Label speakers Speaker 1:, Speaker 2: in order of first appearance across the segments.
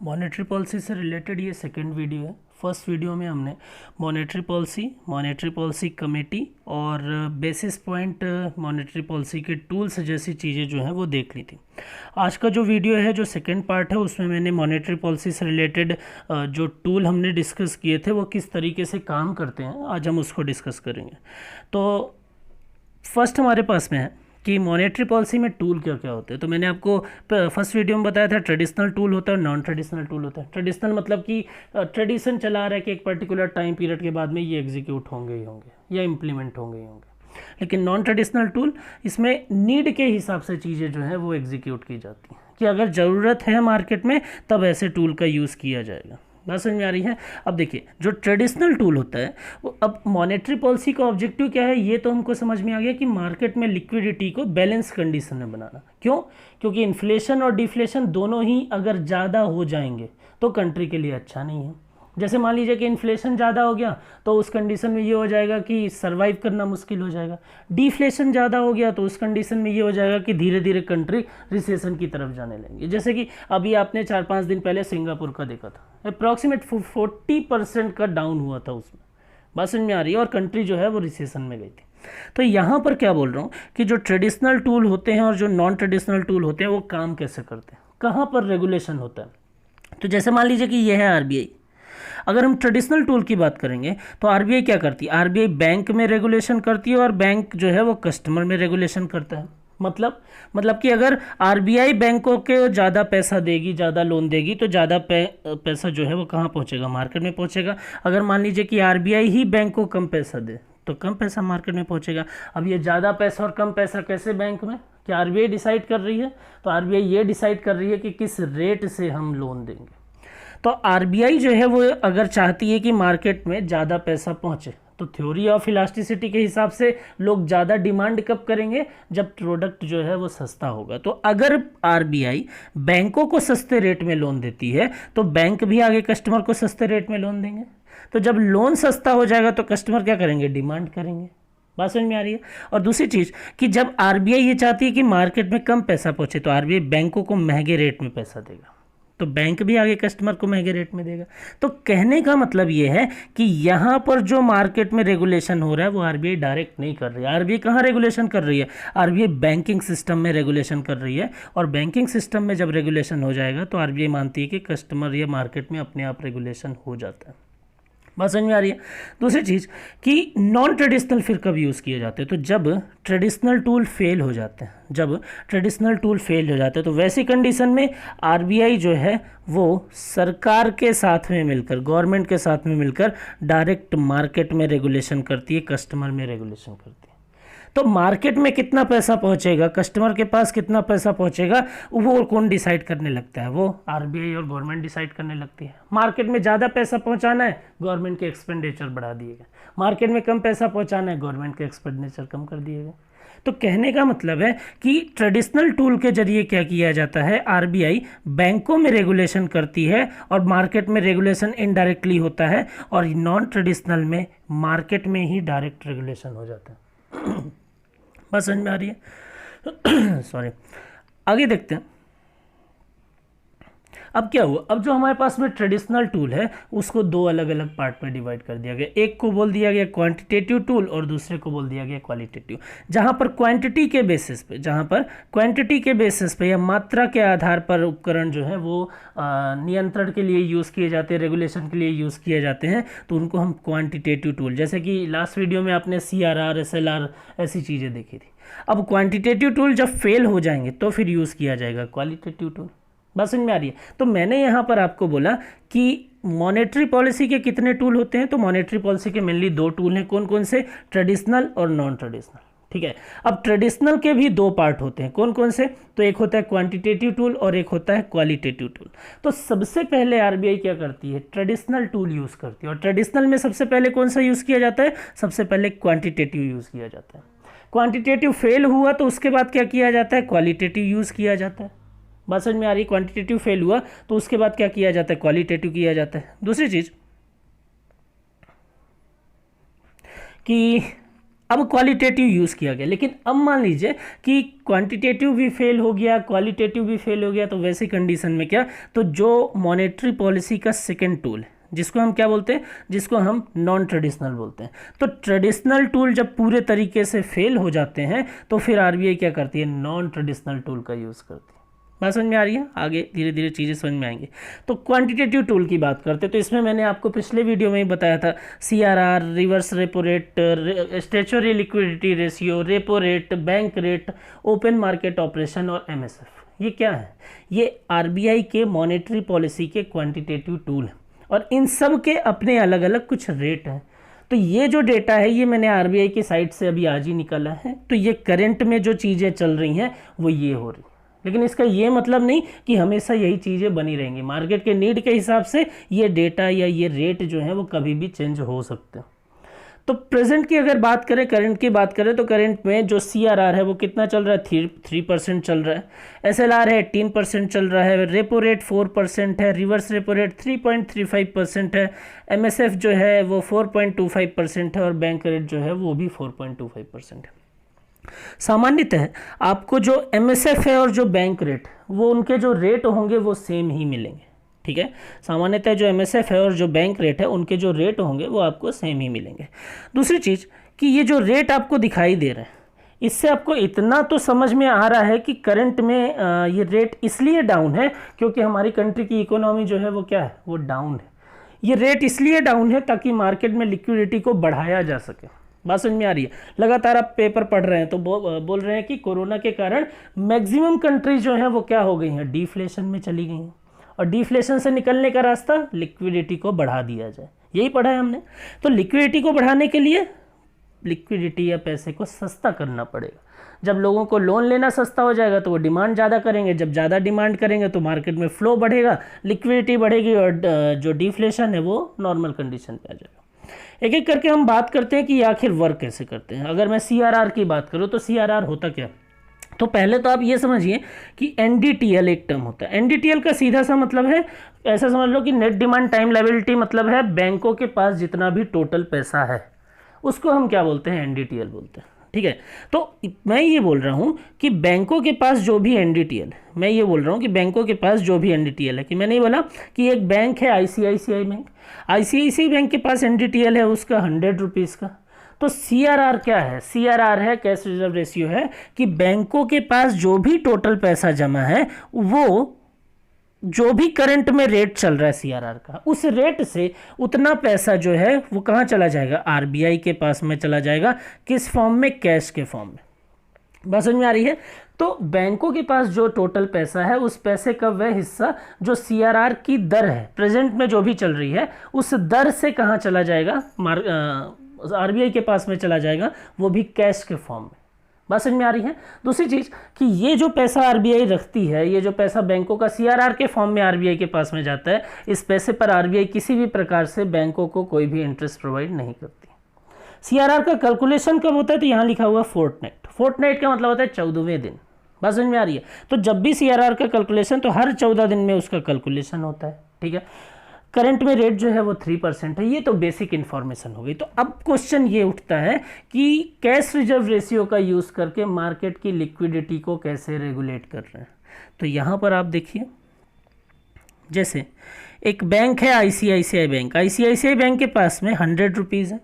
Speaker 1: Monetary policy से related ये second video है। फर्स्ट वीडियो में हमने मॉनेटरी पॉलिसी कमेटी और बेसिस पॉइंट मॉनेटरी पॉलिसी के टूल्स जैसी चीज़ें जो हैं वो देख ली थी। आज का जो वीडियो है, जो सेकंड पार्ट है, उसमें मैंने मॉनेटरी पॉलिसी से रिलेटेड जो टूल हमने डिस्कस किए थे वो किस तरीके से काम करते हैं, आज हम उसको डिस्कस करेंगे। तो फर्स्ट हमारे पास में है कि मॉनेटरी पॉलिसी में टूल क्या क्या होते हैं। तो मैंने आपको फर्स्ट वीडियो में बताया था ट्रेडिशनल टूल होता है और नॉन ट्रेडिशनल टूल होता है। ट्रेडिशनल मतलब कि ट्रेडिशन चला रहा है कि एक पर्टिकुलर टाइम पीरियड के बाद में ये एग्जीक्यूट होंगे ही होंगे या इम्प्लीमेंट होंगे ही होंगे। लेकिन नॉन ट्रेडिशनल टूल, इसमें नीड के हिसाब से चीज़ें जो हैं वो एग्जीक्यूट की जाती हैं कि अगर ज़रूरत है मार्केट में तब ऐसे टूल का यूज़ किया जाएगा। बात समझ में आ रही है। अब देखिए, जो ट्रेडिशनल टूल होता है वो, अब मॉनेटरी पॉलिसी का ऑब्जेक्टिव क्या है ये तो हमको समझ में आ गया कि मार्केट में लिक्विडिटी को बैलेंस कंडीशन में बनाना। क्यों? क्योंकि इन्फ्लेशन और डिफ्लेशन दोनों ही अगर ज़्यादा हो जाएंगे तो कंट्री के लिए अच्छा नहीं है। जैसे मान लीजिए कि इन्फ्लेशन ज़्यादा हो गया तो उस कंडीशन में ये हो जाएगा कि सर्वाइव करना मुश्किल हो जाएगा। डिफ्लेशन ज़्यादा हो गया तो उस कंडीशन में ये हो जाएगा कि धीरे धीरे कंट्री रिसेशन की तरफ जाने लगेंगे। जैसे कि अभी आपने 4-5 दिन पहले सिंगापुर का देखा था, अप्रॉक्सीमेट 40% का डाउन हुआ था उसमें। बात समझ में आ रही है। और कंट्री जो है वो रिसेशन में गई थी। तो यहाँ पर क्या बोल रहा हूँ कि जो ट्रेडिशनल टूल होते हैं और जो नॉन ट्रेडिशनल टूल होते हैं वो काम कैसे करते हैं, कहाँ पर रेगुलेशन होता है। तो जैसे मान लीजिए कि ये है आरबीआई। अगर हम ट्रेडिशनल टूल की बात करेंगे तो आरबीआई क्या करती है, आरबीआई बैंक में रेगुलेशन करती है और बैंक जो है वो कस्टमर में रेगुलेशन करता है। मतलब कि अगर आरबीआई बैंकों के ज़्यादा पैसा देगी, ज़्यादा लोन देगी तो ज़्यादा पैसा जो है वो कहाँ पहुँचेगा, मार्केट में पहुँचेगा। अगर मान लीजिए कि आरबीआई ही बैंक को कम पैसा दे तो कम पैसा मार्केट में पहुँचेगा। अब ये ज़्यादा पैसा और कम पैसा कैसे बैंक में, क्या आरबीआई डिसाइड कर रही है? तो आरबीआई ये डिसाइड कर रही है कि किस रेट से हम लोन देंगे। तो आरबीआई जो है वो अगर चाहती है कि मार्केट में ज़्यादा पैसा पहुँचे तो थ्योरी ऑफ इलास्टिसिटी के हिसाब से लोग ज़्यादा डिमांड कब करेंगे, जब प्रोडक्ट जो है वो सस्ता होगा। तो अगर आरबीआई बैंकों को सस्ते रेट में लोन देती है तो बैंक भी आगे कस्टमर को सस्ते रेट में लोन देंगे। तो जब लोन सस्ता हो जाएगा तो कस्टमर क्या करेंगे, डिमांड करेंगे। बात समझ में आ रही है। और दूसरी चीज़ कि जब आरबीआई ये चाहती है कि मार्केट में कम पैसा पहुँचे तो आरबीआई बैंकों को महंगे रेट में पैसा देगा, तो बैंक भी आगे कस्टमर को महंगे रेट में देगा। तो कहने का मतलब ये है कि यहाँ पर जो मार्केट में रेगुलेशन हो रहा है वो आरबीआई डायरेक्ट नहीं कर रही है। आरबीआई कहाँ रेगुलेशन कर रही है, आरबीआई बैंकिंग सिस्टम में रेगुलेशन कर रही है। और बैंकिंग सिस्टम में जब रेगुलेशन हो जाएगा तो आरबीआई मानती है कि कस्टमर या मार्केट में अपने आप रेगुलेशन हो जाता है। बात समझ में आ रही है। दूसरी चीज़ कि नॉन ट्रेडिशनल फिर कब यूज़ किए जाते हैं, तो जब ट्रेडिशनल टूल फेल हो जाते हैं, तो वैसी कंडीशन में आरबीआई जो है वो सरकार के साथ में मिलकर, गवर्नमेंट के साथ में मिलकर डायरेक्ट मार्केट में रेगुलेशन करती है, कस्टमर में रेगुलेशन करती है। तो मार्केट में कितना पैसा पहुंचेगा, कस्टमर के पास कितना पैसा पहुंचेगा, वो कौन डिसाइड करने लगता है, वो आरबीआई और गवर्नमेंट डिसाइड करने लगती है। मार्केट में ज़्यादा पैसा पहुंचाना है, गवर्नमेंट के एक्सपेंडिचर बढ़ा दिएगा। मार्केट में कम पैसा पहुंचाना है, गवर्नमेंट के एक्सपेंडिचर कम कर दिएगा। तो कहने का मतलब है कि ट्रेडिशनल टूल के जरिए क्या किया जाता है, आरबीआई बैंकों में रेगुलेशन करती है और मार्केट में रेगुलेशन इनडायरेक्टली होता है, और नॉन ट्रेडिशनल में मार्केट में ही डायरेक्ट रेगुलेशन हो जाता है। बात समझ में आ रही है। सॉरी, आगे देखते हैं। अब क्या हुआ, अब जो हमारे पास में ट्रेडिशनल टूल है उसको दो अलग अलग पार्ट में डिवाइड कर दिया गया। एक को बोल दिया गया क्वांटिटेटिव टूल और दूसरे को बोल दिया गया क्वालिटेटिव। जहाँ पर क्वांटिटी के बेसिस पे या मात्रा के आधार पर उपकरण जो है वो नियंत्रण के लिए यूज़ किए जाते हैं, रेगुलेशन के लिए यूज़ किए जाते हैं, तो उनको हम क्वांटिटेटिव टूल, जैसे कि लास्ट वीडियो में आपने CRR, SLR ऐसी चीज़ें देखी थी। अब क्वांटिटेटिव टूल जब फेल हो जाएंगे तो फिर यूज़ किया जाएगा क्वालिटेटिव टूल। बात समझ में आ रही है। तो मैंने यहाँ पर आपको बोला कि मॉनेटरी पॉलिसी के कितने टूल होते हैं, तो मॉनेटरी पॉलिसी के मेनली दो टूल हैं। कौन कौन से, ट्रेडिशनल और नॉन ट्रेडिशनल। ठीक है। अब ट्रेडिशनल के भी दो पार्ट होते हैं। कौन कौन से, तो एक होता है क्वांटिटेटिव टूल और एक होता है क्वालिटेटिव टूल। तो सबसे पहले आरबीआई क्या करती है, ट्रेडिशनल टूल यूज़ करती है। और ट्रेडिशनल में सबसे पहले कौन सा यूज़ किया जाता है, सबसे पहले क्वांटिटेटिव यूज़ किया जाता है। क्वांटिटेटिव फेल हुआ तो उसके बाद क्या किया जाता है, क्वालिटेटिव यूज़ किया जाता है। बात समझ में आ रही है। क्वांटिटेटिव फेल हुआ तो उसके बाद क्या किया जाता है, क्वालिटेटिव किया जाता है। दूसरी चीज़ कि अब क्वालिटेटिव यूज़ किया गया, लेकिन अब मान लीजिए कि क्वांटिटेटिव भी फेल हो गया, क्वालिटेटिव भी फेल हो गया, तो वैसी कंडीशन में क्या, तो जो मॉनेटरी पॉलिसी का सेकंड टूल है, जिसको हम क्या बोलते हैं, जिसको हम नॉन ट्रेडिशनल बोलते हैं, तो ट्रेडिशनल टूल जब पूरे तरीके से फेल हो जाते हैं तो फिर आरबीआई क्या करती है, नॉन ट्रेडिशनल टूल का यूज़ करती है। बात समझ में आ रही है? आगे धीरे धीरे चीज़ें समझ में आएंगी। तो क्वांटिटेटिव टूल की बात करते हैं, तो इसमें मैंने आपको पिछले वीडियो में ही बताया था, CRR, reverse repo rate, statutory liquidity ratio, repo rate, bank rate, open market operation और एमएसएफ। ये क्या है? ये आरबीआई के मॉनेटरी पॉलिसी के क्वांटिटेटिव टूल हैं और इन सब के अपने अलग अलग कुछ रेट हैं। तो ये जो डेटा है ये मैंने आरबीआई की साइट से अभी आज ही निकाला है। तो ये करंट में जो चीज़ें चल रही हैं वो ये हो रही, लेकिन इसका ये मतलब नहीं कि हमेशा यही चीज़ें बनी रहेंगी। मार्केट के नीड के हिसाब से ये डेटा या ये रेट जो है वो कभी भी चेंज हो सकते हैं। तो प्रेजेंट की अगर बात करें, करंट की बात करें, तो करंट में जो सीआरआर है वो कितना चल रहा है, 3% चल रहा है, एसएलआर है 18% चल रहा है, रेपो रेट 4% है, रिवर्स रेपो रेट 3.35% है, एमएसएफ जो है वो 4.25% है और बैंक रेट जो है वो भी 4.25% है। सामान्यतः आपको जो एमएसएफ है और जो बैंक रेट, वो उनके जो रेट होंगे वो सेम ही मिलेंगे, ठीक है। सामान्यतः जो एमएसएफ है और जो बैंक रेट है उनके जो रेट होंगे वो आपको सेम ही मिलेंगे। दूसरी चीज़ कि ये जो रेट आपको दिखाई दे रहे हैं, इससे आपको इतना तो समझ में आ रहा है कि करंट में ये रेट इसलिए डाउन है क्योंकि हमारी कंट्री की इकोनॉमी जो है वो क्या है, वो डाउन है। ये रेट इसलिए डाउन है ताकि मार्केट में लिक्विडिटी को बढ़ाया जा सके। बात समझ में आ रही है? लगातार आप पेपर पढ़ रहे हैं तो बोल रहे हैं कि कोरोना के कारण मैक्सिमम कंट्रीज जो हैं वो क्या हो गई हैं, डिफ्लेशन में चली गई हैं, और डिफ्लेशन से निकलने का रास्ता लिक्विडिटी को बढ़ा दिया जाए, यही पढ़ा है हमने। तो लिक्विडिटी को बढ़ाने के लिए लिक्विडिटी या पैसे को सस्ता करना पड़ेगा। जब लोगों को लोन लेना सस्ता हो जाएगा तो वो डिमांड ज़्यादा करेंगे, जब ज़्यादा डिमांड करेंगे तो मार्केट में फ्लो बढ़ेगा, लिक्विडिटी बढ़ेगी और जो डिफ्लेशन है वो नॉर्मल कंडीशन पे आ जाएगा। एक एक करके हम बात करते हैं कि ये आखिर वर्क कैसे करते हैं। अगर मैं सीआरआर की बात करूँ तो सीआरआर होता क्या, तो पहले तो आप ये समझिए कि एनडीटीएल एक टर्म होता है। एनडीटीएल का सीधा सा मतलब है, ऐसा समझ लो कि नेट डिमांड टाइम लायबिलिटी, मतलब है बैंकों के पास जितना भी टोटल पैसा है उसको हम क्या बोलते हैं, एनडीटीएल बोलते हैं, ठीक है। तो मैं ये बोल रहा हूँ कि बैंकों के पास जो भी एनडीटीएल, मैं ये बोल रहा हूँ कि बैंकों के पास जो भी एनडीटीएल है, कि मैंने ये बोला कि एक बैंक है आईसीआईसीआई बैंक, आईसीआईसीआई बैंक के पास एनडीटीएल है उसका 100 रुपीज़ का। तो सीआरआर क्या है, सीआरआर है कैश रिजर्व रेशियो, है कि बैंकों के पास जो भी टोटल पैसा जमा है वो जो भी करंट में रेट चल रहा है सीआरआर का, उस रेट से उतना पैसा जो है वो कहाँ चला जाएगा, आरबीआई के पास में चला जाएगा। किस फॉर्म में, कैश के फॉर्म में। बात समझ में आ रही है? तो बैंकों के पास जो टोटल पैसा है उस पैसे का वह हिस्सा जो सीआरआर की दर है प्रेजेंट में जो भी चल रही है, उस दर से कहाँ चला जाएगा, आरबीआई के पास में चला जाएगा, वो भी कैश के फॉर्म में। बात समझ में आ रही है? दूसरी चीज़ कि ये जो पैसा आरबीआई रखती है, ये जो पैसा बैंकों का सीआरआर के फॉर्म में आरबीआई के पास में जाता है, इस पैसे पर आरबीआई किसी भी प्रकार से बैंकों को कोई भी इंटरेस्ट प्रोवाइड नहीं करती। सीआरआर का कैलकुलेशन कब होता है, तो यहाँ लिखा हुआ फोर्टनाइट। फोर्टनाइट का मतलब होता है 14वें दिन। बात समझ में आ रही है? तो जब भी सीआरआर का कैलकुलेशन, तो हर 14 दिन में उसका कैलकुलेशन होता है, ठीक है। करंट में रेट जो है वो 3% है। ये तो बेसिक इन्फॉर्मेशन हो गई। तो अब क्वेश्चन ये उठता है कि कैश रिजर्व रेशियो का यूज़ करके मार्केट की लिक्विडिटी को कैसे रेगुलेट कर रहे हैं। तो यहाँ पर आप देखिए, जैसे एक बैंक है आईसीआईसीआई बैंक, आईसीआईसीआई बैंक के पास में 100 रुपीज़ है,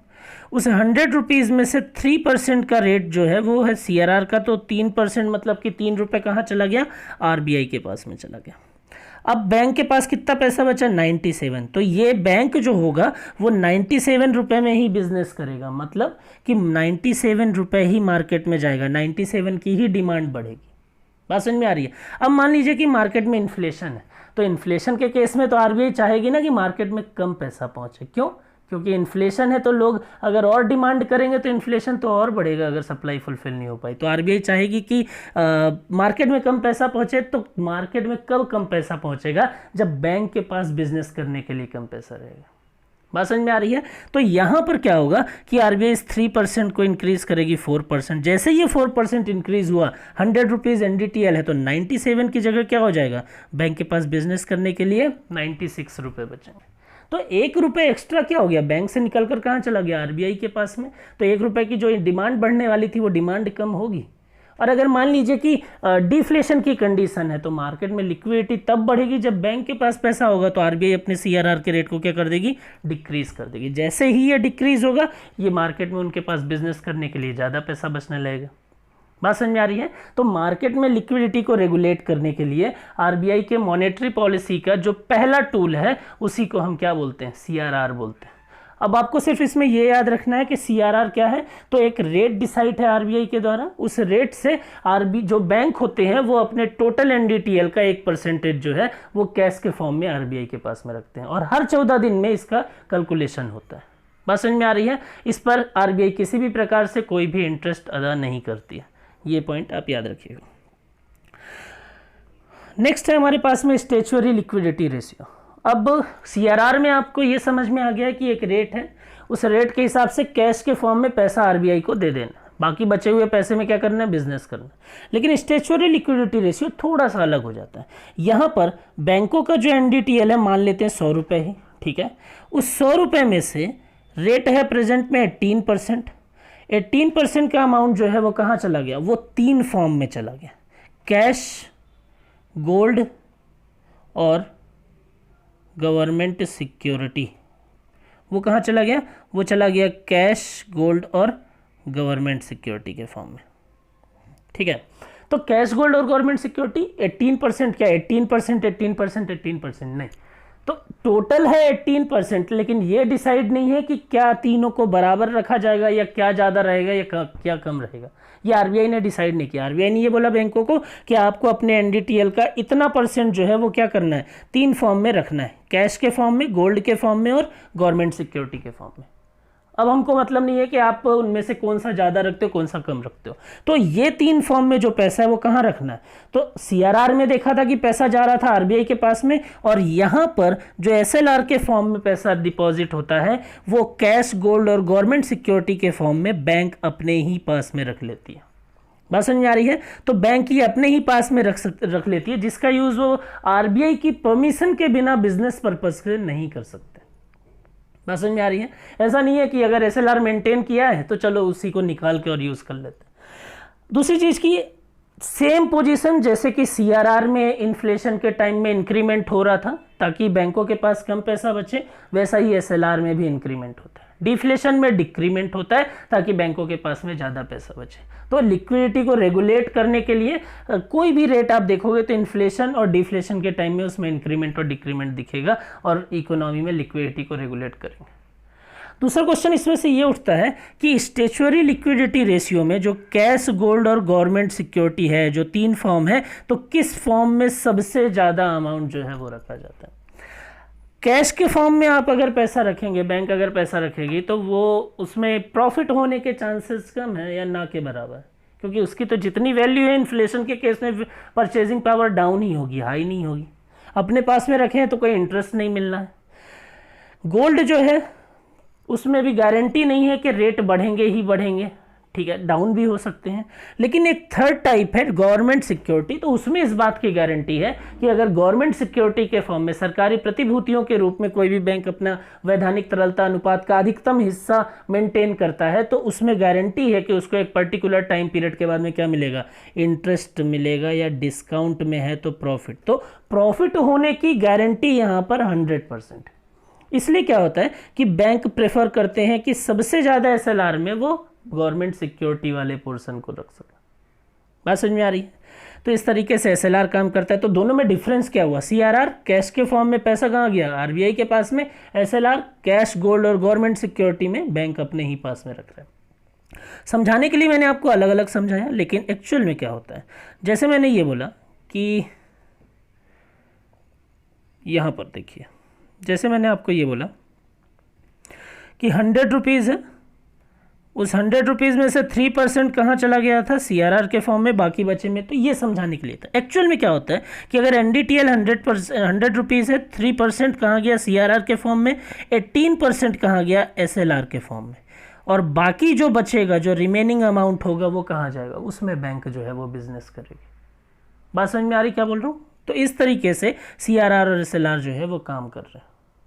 Speaker 1: उस 100 रुपीज़ में से 3% का रेट जो है वो है सीआरआर का, तो 3% मतलब कि 3 रुपये कहाँ चला गया, आरबीआई के पास में चला गया। अब बैंक के पास कितना पैसा बचा, 97। तो ये बैंक जो होगा वो 97 रुपये में ही बिजनेस करेगा, मतलब कि 97 रुपये ही मार्केट में जाएगा, 97 की ही डिमांड बढ़ेगी। बात समझ में आ रही है? अब मान लीजिए कि मार्केट में इन्फ्लेशन है, तो इन्फ्लेशन के केस में तो आरबीआई चाहेगी ना कि मार्केट में कम पैसा पहुंचे। क्यों? क्योंकि इन्फ्लेशन है, तो लोग अगर और डिमांड करेंगे तो इन्फ्लेशन तो और बढ़ेगा अगर सप्लाई फुलफिल नहीं हो पाई। तो आरबीआई चाहेगी कि मार्केट में कम पैसा पहुंचे। तो मार्केट में कब कम पैसा पहुंचेगा, जब बैंक के पास बिजनेस करने के लिए कम पैसा रहेगा। बात समझ में आ रही है? तो यहाँ पर क्या होगा कि आरबीआई इस 3% को इंक्रीज करेगी 4%। जैसे ये 4% इंक्रीज हुआ, 100 रुपीज़ एनडीटीएल है, तो 97 की जगह क्या हो जाएगा, बैंक के पास बिजनेस करने के लिए 96 रुपये बचेंगे। तो 1 रुपये एक्स्ट्रा क्या हो गया, बैंक से निकल कर कहाँ चला गया, आरबीआई के पास में। तो 1 रुपये की जो डिमांड बढ़ने वाली थी वो डिमांड कम होगी। और अगर मान लीजिए कि डिफ्लेशन की कंडीशन है तो मार्केट में लिक्विडिटी तब बढ़ेगी जब बैंक के पास पैसा होगा, तो आरबीआई अपने सीआरआर के रेट को क्या कर देगी, डिक्रीज कर देगी। जैसे ही ये डिक्रीज होगा, ये मार्केट में उनके पास बिजनेस करने के लिए ज़्यादा पैसा बचने लगेगा। बात समझ में आ रही है। तो मार्केट में लिक्विडिटी को रेगुलेट करने के लिए आरबीआई के मॉनेटरी पॉलिसी का जो पहला टूल है उसी को हम क्या बोलते हैं, सीआरआर बोलते हैं। अब आपको सिर्फ इसमें यह याद रखना है कि सीआरआर क्या है, तो एक रेट डिसाइड है आरबीआई के द्वारा। उस रेट से जो बैंक होते हैं वो अपने टोटल एनडीटीएल का 1% जो है वो कैश के फॉर्म में आरबीआई के पास में रखते हैं, और हर 14 दिन में इसका कैलकुलेशन होता है। बात समझ में आ रही है। इस पर आरबीआई किसी भी प्रकार से कोई भी इंटरेस्ट अदा नहीं करती है, ये पॉइंट आप याद रखिएगा। नेक्स्ट है हमारे पास में स्टैच्यूटरी लिक्विडिटी रेशियो। अब सीआरआर में आपको ये समझ में आ गया कि एक रेट है, उस रेट के हिसाब से कैश के फॉर्म में पैसा आरबीआई को दे देना, बाकी बचे हुए पैसे में क्या करना है, बिजनेस करना। लेकिन स्टैच्यूटरी लिक्विडिटी रेशियो थोड़ा सा अलग हो जाता है। यहाँ पर बैंकों का जो एनडीटीएल है मान लेते हैं 100 रुपये ही, ठीक है। उस 100 रुपये में से रेट है प्रेजेंट में 18%। 18% का अमाउंट जो है वो कहाँ चला गया, वो 3 फॉर्म में चला गया, कैश, गोल्ड और गवर्नमेंट सिक्योरिटी। वो कहाँ चला गया, वो चला गया कैश, गोल्ड और गवर्नमेंट सिक्योरिटी के फॉर्म में, ठीक है। तो कैश, गोल्ड और गवर्नमेंट सिक्योरिटी 18% क्या, 18% नहीं, तो टोटल है 18%, लेकिन ये डिसाइड नहीं है कि क्या तीनों को बराबर रखा जाएगा या क्या ज़्यादा रहेगा या क्या कम रहेगा। ये आरबीआई ने डिसाइड नहीं किया। आरबीआई ने ये बोला बैंकों को कि आपको अपने एनडीटीएल का इतना % जो है वो क्या करना है, 3 फॉर्म में रखना है, कैश के फॉर्म में, गोल्ड के फॉर्म में और गवर्नमेंट सिक्योरिटी के फॉर्म में। अब हमको मतलब नहीं है कि आप उनमें से कौन सा ज़्यादा रखते हो कौन सा कम रखते हो। तो ये 3 फॉर्म में जो पैसा है वो कहाँ रखना है, तो सीआरआर में देखा था कि पैसा जा रहा था आरबीआई के पास में, और यहाँ पर जो एसएलआर के फॉर्म में पैसा डिपॉजिट होता है वो कैश, गोल्ड और गवर्नमेंट सिक्योरिटी के फॉर्म में बैंक अपने ही पास में रख लेती है। बात समझ में आ रही है। तो बैंक ये अपने ही पास में रख लेती है, जिसका यूज़ वो आरबीआई की परमिशन के बिना बिजनेस पर्पज से नहीं कर सकते। बात समझ में आ रही है। ऐसा नहीं है कि अगर एसएलआर मेंटेन किया है तो चलो उसी को निकाल के और यूज़ कर लेते हैं। दूसरी चीज़ की सेम पोजीशन जैसे कि सीआरआर में इन्फ्लेशन के टाइम में इंक्रीमेंट हो रहा था ताकि बैंकों के पास कम पैसा बचे, वैसा ही एसएलआर में भी इंक्रीमेंट होता है। डिफ्लेशन में डिक्रीमेंट होता है ताकि बैंकों के पास में ज़्यादा पैसा बचे। तो लिक्विडिटी को रेगुलेट करने के लिए कोई भी रेट आप देखोगे तो इन्फ्लेशन और डिफ्लेशन के टाइम में उसमें इंक्रीमेंट और डिक्रीमेंट दिखेगा, और इकोनॉमी में लिक्विडिटी को रेगुलेट करेंगे। दूसरा क्वेश्चन इसमें से ये उठता है कि स्टैच्यूटरी लिक्विडिटी रेशियो में जो कैश, गोल्ड और गवर्नमेंट सिक्योरिटी है, जो 3 फॉर्म है, तो किस फॉर्म में सबसे ज़्यादा अमाउंट जो है वो रखा जाता है। कैश के फॉर्म में आप अगर पैसा रखेंगे, बैंक अगर पैसा रखेगी, तो वो उसमें प्रॉफिट होने के चांसेस कम है या ना के बराबर, क्योंकि उसकी तो जितनी वैल्यू है इन्फ्लेशन के केस में परचेजिंग पावर डाउन ही होगी, हाई नहीं होगी। अपने पास में रखें तो कोई इंटरेस्ट नहीं मिलना है। गोल्ड जो है उसमें भी गारंटी नहीं है कि रेट बढ़ेंगे ही बढ़ेंगे, ठीक है, डाउन भी हो सकते हैं। लेकिन एक थर्ड टाइप है गवर्नमेंट सिक्योरिटी, तो उसमें इस बात की गारंटी है कि अगर गवर्नमेंट सिक्योरिटी के फॉर्म में सरकारी प्रतिभूतियों के रूप में कोई भी बैंक अपना वैधानिक तरलता अनुपात का अधिकतम हिस्सा मेंटेन करता है, तो उसमें गारंटी है कि उसको एक पर्टिकुलर टाइम पीरियड के बाद में क्या मिलेगा, इंटरेस्ट मिलेगा, या डिस्काउंट में है तो प्रॉफिट। तो प्रॉफिट होने की गारंटी यहाँ पर 100%। इसलिए क्या होता है कि बैंक प्रेफर करते हैं कि सबसे ज़्यादा एसएलआर में वो गवर्नमेंट सिक्योरिटी वाले पोर्शन को रख सके। बात समझ में आ रही है। तो इस तरीके से एसएलआर काम करता है। तो दोनों में डिफरेंस क्या हुआ, सीआरआर कैश के फॉर्म में पैसा कहाँ गया, आरबीआई के पास में, एसएलआर कैश, गोल्ड और गवर्नमेंट सिक्योरिटी में बैंक अपने ही पास में रख रहा है। समझाने के लिए मैंने आपको अलग अलग समझाया, लेकिन एक्चुअल में क्या होता है, जैसे मैंने ये बोला कि यहाँ पर देखिए, जैसे मैंने आपको ये बोला कि 100 रुपीज़ है, उस 100 रुपीज़ में से 3% कहाँ चला गया था, सीआरआर के फॉर्म में, बाकी बचे में। तो ये समझाने के लिए था। एक्चुअल में क्या होता है कि अगर एनडीटीएल 100 रुपीज़ है, 3% कहाँ गया सीआरआर के फॉर्म में, 18% कहाँ गया एसएलआर के फॉर्म में, और बाकी जो बचेगा, जो रिमेनिंग अमाउंट होगा, वो कहाँ जाएगा, उसमें बैंक जो है वो बिजनेस करेगी। बात समझ में आ रही क्या बोल रहा हूँ। तो इस तरीके से सीआरआर और एसएलआर जो है वो काम कर रहे हैं।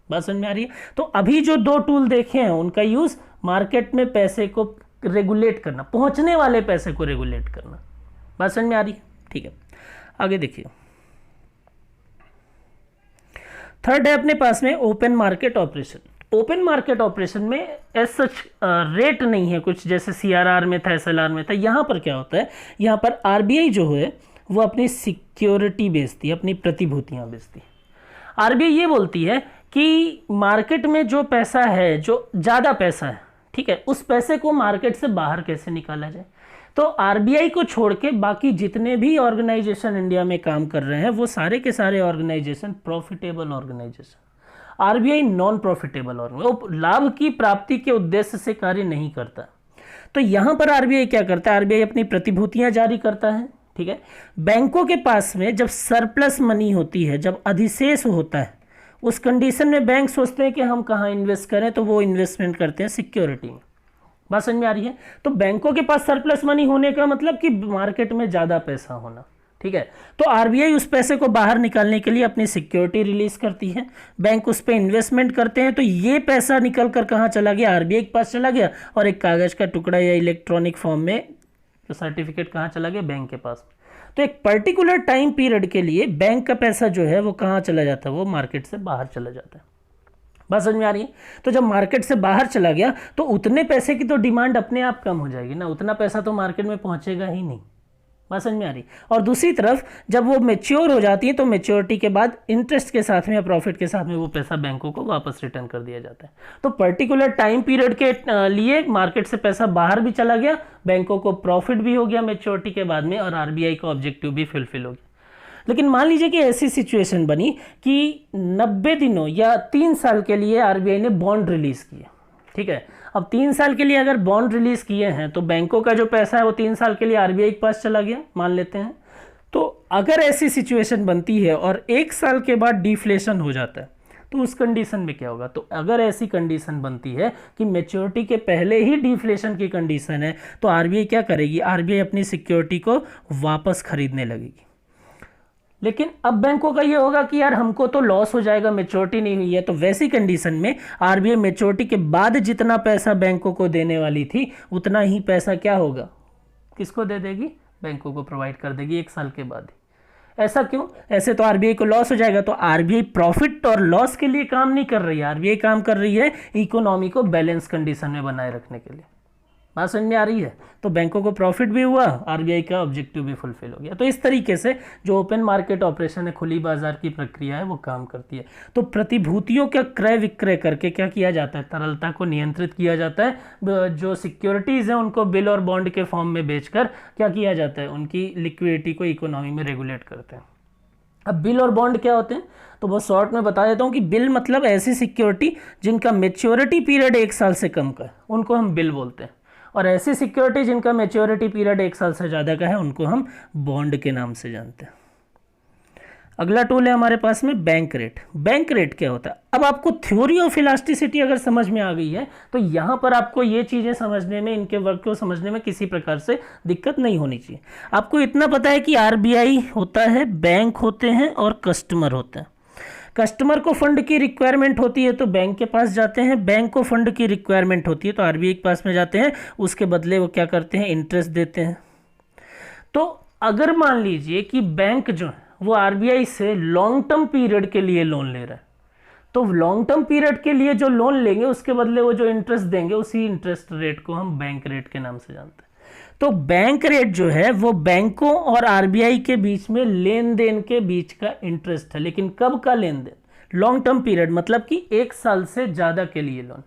Speaker 1: बात समझ में आ रही है? तो अभी जो दो टूल देखे हैं उनका यूज मार्केट में पैसे को रेगुलेट करना, पहुंचने वाले पैसे को रेगुलेट करना। बात समझ में आ रही है? ठीक है, आगे देखिए। थर्ड है अपने पास में open market operation. Open market operation में एज सच रेट नहीं है कुछ, जैसे सीआरआर में था, एसएलआर में था। यहाँ पर क्या होता है, यहाँ पर आरबीआई जो है वो अपनी सिक्योरिटी बेचती है, अपनी प्रतिभूतियाँ बेचती है। आरबीआई ये बोलती है कि मार्केट में जो पैसा है, जो ज़्यादा पैसा है, ठीक है, उस पैसे को मार्केट से बाहर कैसे निकाला जाए। तो आरबीआई को छोड़ के बाकी जितने भी ऑर्गेनाइजेशन इंडिया में काम कर रहे हैं वो सारे के सारे organization profitable organization. RBI non profitable organization, वो लाभ की प्राप्ति के उद्देश्य से कार्य नहीं करता। तो यहाँ पर आरबीआई क्या करता है, आरबीआई अपनी प्रतिभूतियाँ जारी करता है, ठीक है। बैंकों के पास में जब सरप्लस मनी होती है, जब अधिशेष होता है, उस कंडीशन में बैंक सोचते हैं कि हम कहाँ इन्वेस्ट करें, तो वो इन्वेस्टमेंट करते हैं सिक्योरिटी में। बात समझ में आ रही है? तो बैंकों के पास सरप्लस मनी होने का मतलब कि मार्केट में ज़्यादा पैसा होना, ठीक है। तो आरबीआई उस पैसे को बाहर निकालने के लिए अपनी सिक्योरिटी रिलीज करती है, बैंक उस पर इन्वेस्टमेंट करते हैं। तो ये पैसा निकल कर कहाँ चला गया, आरबीआई के पास चला गया, और एक कागज़ का टुकड़ा या इलेक्ट्रॉनिक फॉर्म में सर्टिफिकेट कहाँ चला गया, बैंक के पास। तो एक पर्टिकुलर टाइम पीरियड के लिए बैंक का पैसा जो है वो कहाँ चला जाता है, वो मार्केट से बाहर चला जाता है। बात समझ में आ रही है? तो जब मार्केट से बाहर चला गया तो उतने पैसे की तो डिमांड अपने आप कम हो जाएगी ना, उतना पैसा तो मार्केट में पहुंचेगा ही नहीं। बात समझ में आ रही? और दूसरी तरफ जब वो मैच्योर हो जाती है तो मैच्योरिटी के बाद इंटरेस्ट के साथ में या प्रॉफिट के साथ में वो पैसा बैंकों को वापस रिटर्न कर दिया जाता है। तो पर्टिकुलर टाइम पीरियड के लिए मार्केट से पैसा बाहर भी चला गया, बैंकों को प्रॉफिट भी हो गया मैच्योरिटी के बाद में, और आरबीआई का ऑब्जेक्टिव भी फुलफिल हो गया। लेकिन मान लीजिए कि ऐसी सिचुएशन बनी कि 90 दिनों या 3 साल के लिए आरबीआई ने बॉन्ड रिलीज किए, ठीक है। अब 3 साल के लिए अगर बॉन्ड रिलीज किए हैं तो बैंकों का जो पैसा है वो 3 साल के लिए आरबीआई के पास चला गया, मान लेते हैं। तो अगर ऐसी सिचुएशन बनती है और 1 साल के बाद डिफ्लेशन हो जाता है तो उस कंडीशन में क्या होगा। तो अगर ऐसी कंडीशन बनती है कि मैच्योरिटी के पहले ही डिफ्लेशन की कंडीशन है तो आरबीआई क्या करेगी, आरबीआई अपनी सिक्योरिटी को वापस खरीदने लगेगी। लेकिन अब बैंकों का ये होगा कि यार हमको तो लॉस हो जाएगा, मैच्योरिटी नहीं हुई है। तो वैसी कंडीशन में आरबीआई मैच्योरिटी के बाद जितना पैसा बैंकों को देने वाली थी उतना ही पैसा क्या होगा, किसको दे देगी, बैंकों को प्रोवाइड कर देगी 1 साल के बाद ही। ऐसा क्यों? ऐसे तो आरबीआई को लॉस हो जाएगा। तो आरबीआई प्रॉफिट और लॉस के लिए काम नहीं कर रही है, आरबीआई काम कर रही है इकोनॉमी को बैलेंस कंडीशन में बनाए रखने के लिए। बात समझ में आ रही है? तो बैंकों को प्रॉफिट भी हुआ, आरबीआई का ऑब्जेक्टिव भी फुलफिल हो गया। तो इस तरीके से जो ओपन मार्केट ऑपरेशन है, खुली बाजार की प्रक्रिया है, वो काम करती है। तो प्रतिभूतियों का क्रय विक्रय करके क्या किया जाता है, तरलता को नियंत्रित किया जाता है। जो सिक्योरिटीज़ हैं उनको बिल और बॉन्ड के फॉर्म में बेचकर क्या किया जाता है, उनकी लिक्विडिटी को इकोनॉमी में रेगुलेट करते हैं। अब बिल और बॉन्ड क्या होते हैं, तो बहुत शॉर्ट में बता देता हूँ कि बिल मतलब ऐसी सिक्योरिटी जिनका मैच्योरिटी पीरियड 1 साल से कम का है, उनको हम बिल बोलते हैं। और ऐसी सिक्योरिटी जिनका मैच्योरिटी पीरियड 1 साल से ज़्यादा का है उनको हम बॉन्ड के नाम से जानते हैं। अगला टूल है हमारे पास में बैंक रेट। बैंक रेट क्या होता है? अब आपको थ्योरी ऑफ इलास्टिसिटी अगर समझ में आ गई है तो यहाँ पर आपको ये चीज़ें समझने में, इनके वर्क को समझने में किसी प्रकार से दिक्कत नहीं होनी चाहिए। आपको इतना पता है कि आरबीआई होता है, बैंक होते हैं और कस्टमर होते हैं। कस्टमर को फंड की रिक्वायरमेंट होती है तो बैंक के पास जाते हैं, बैंक को फंड की रिक्वायरमेंट होती है तो आरबीआई के पास में जाते हैं, उसके बदले वो क्या करते हैं, इंटरेस्ट देते हैं। तो अगर मान लीजिए कि बैंक जो है वो आरबीआई से लॉन्ग टर्म पीरियड के लिए लोन ले रहा है, तो लॉन्ग टर्म पीरियड के लिए जो लोन लेंगे उसके बदले वो जो इंटरेस्ट देंगे उसी इंटरेस्ट रेट को हम बैंक रेट के नाम से जानते हैं। तो बैंक रेट जो है वो बैंकों और आरबीआई के बीच में लेन देन के बीच का इंटरेस्ट है। लेकिन कब का लेन देन, लॉन्ग टर्म पीरियड मतलब कि 1 साल से ज़्यादा के लिए लोन।